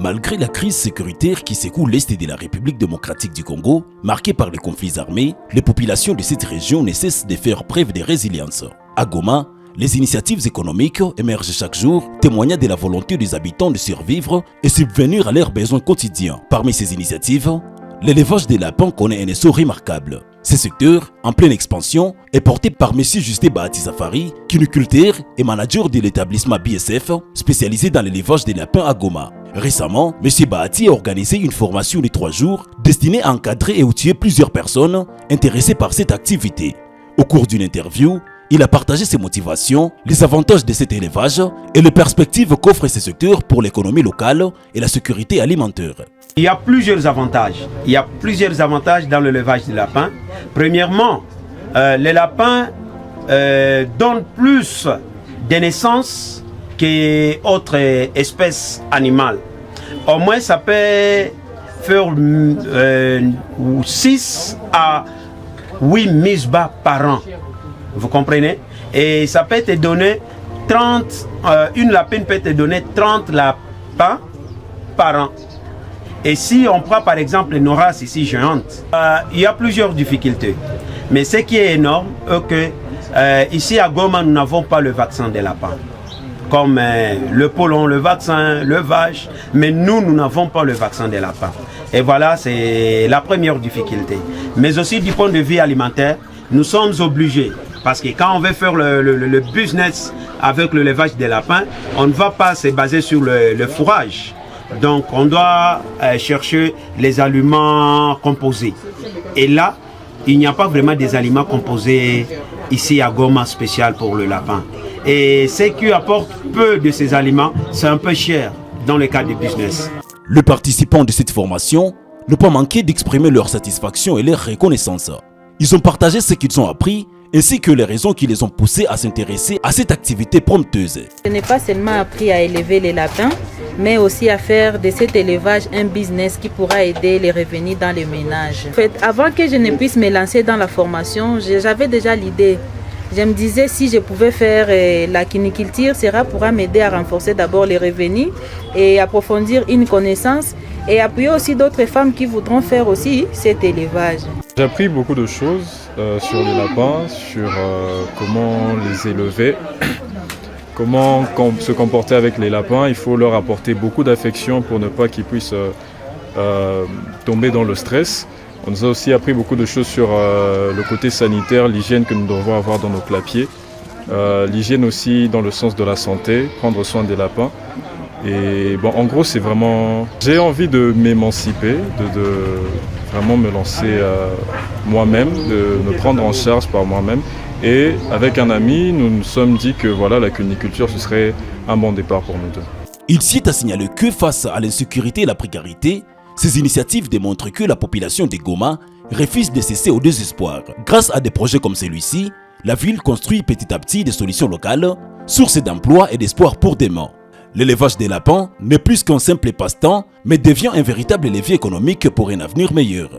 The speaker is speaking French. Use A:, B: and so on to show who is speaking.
A: Malgré la crise sécuritaire qui secoue l'Est de la République démocratique du Congo, marquée par les conflits armés, les populations de cette région ne cessent de faire preuve de résilience. À Goma, les initiatives économiques émergent chaque jour, témoignant de la volonté des habitants de survivre et subvenir à leurs besoins quotidiens. Parmi ces initiatives, l'élevage des lapins connaît un essor remarquable. Ce secteur, en pleine expansion, est porté par M. Justin Bahati Safari, cuniculteur et manager de l'établissement BSF, spécialisé dans l'élevage des lapins à Goma. Récemment, M. Bahati a organisé une formation de 3 jours destinée à encadrer et outiller plusieurs personnes intéressées par cette activité. Au cours d'une interview, il a partagé ses motivations, les avantages de cet élevage et les perspectives qu'offre ce secteur pour l'économie locale et la sécurité alimentaire.
B: Il y a plusieurs avantages. Il y a plusieurs avantages dans l'élevage des lapins. Premièrement, les lapins donnent plus de naissances qu'autres espèces animales. Au moins, ça peut faire 6 à 8 misbas par an. Vous comprenez? Et ça peut te donner 30, une lapine peut te donner 30 lapins par an. Et si on prend par exemple nos races ici géantes, il y a plusieurs difficultés. Mais ce qui est énorme, c'est que ici à Goma, nous n'avons pas le vaccin des lapins. Comme le polon, le vaccin, le vache, mais nous n'avons pas le vaccin des lapins. Et voilà, c'est la première difficulté. Mais aussi du point de vue alimentaire, nous sommes obligés. Parce que quand on veut faire le business avec l'élevage des lapins, on ne va pas se baser sur le fourrage. Donc on doit chercher les aliments composés. Et là, il n'y a pas vraiment des aliments composés ici à Goma spécial pour le lapin. Et ce qui apporte peu de ces aliments, c'est un peu cher dans le cadre du business.
A: Les participants de cette formation n'ont pas manqué d'exprimer leur satisfaction et leur reconnaissance. Ils ont partagé ce qu'ils ont appris ainsi que les raisons qui les ont poussés à s'intéresser à cette activité prompteuse.
C: Je n'ai pas seulement appris à élever les lapins, mais aussi à faire de cet élevage un business qui pourra aider les revenus dans les ménages. En fait, avant que je ne puisse me lancer dans la formation, j'avais déjà l'idée. Je me disais si je pouvais faire la cuniculture, cela pourra m'aider à renforcer d'abord les revenus et approfondir une connaissance et appuyer aussi d'autres femmes qui voudront faire aussi cet élevage.
D: J'ai appris beaucoup de choses sur les lapins, sur comment les élever, comment se comporter avec les lapins. Il faut leur apporter beaucoup d'affection pour ne pas qu'ils puissent tomber dans le stress. On nous a aussi appris beaucoup de choses sur le côté sanitaire, l'hygiène que nous devons avoir dans nos clapiers. L'hygiène aussi dans le sens de la santé, prendre soin des lapins. Et bon, en gros, c'est vraiment... J'ai envie de m'émanciper, de vraiment me lancer moi-même, de me prendre en charge par moi-même. Et avec un ami, nous nous sommes dit que voilà, la cuniculture, ce serait un bon départ pour nous deux.
A: Il s'y est à signaler que face à l'insécurité et la précarité, ces initiatives démontrent que la population de Goma refuse de cesser au désespoir. Grâce à des projets comme celui-ci, la ville construit petit à petit des solutions locales, sources d'emploi et d'espoir pour demain. L'élevage des lapins n'est plus qu'un simple passe-temps, mais devient un véritable levier économique pour un avenir meilleur.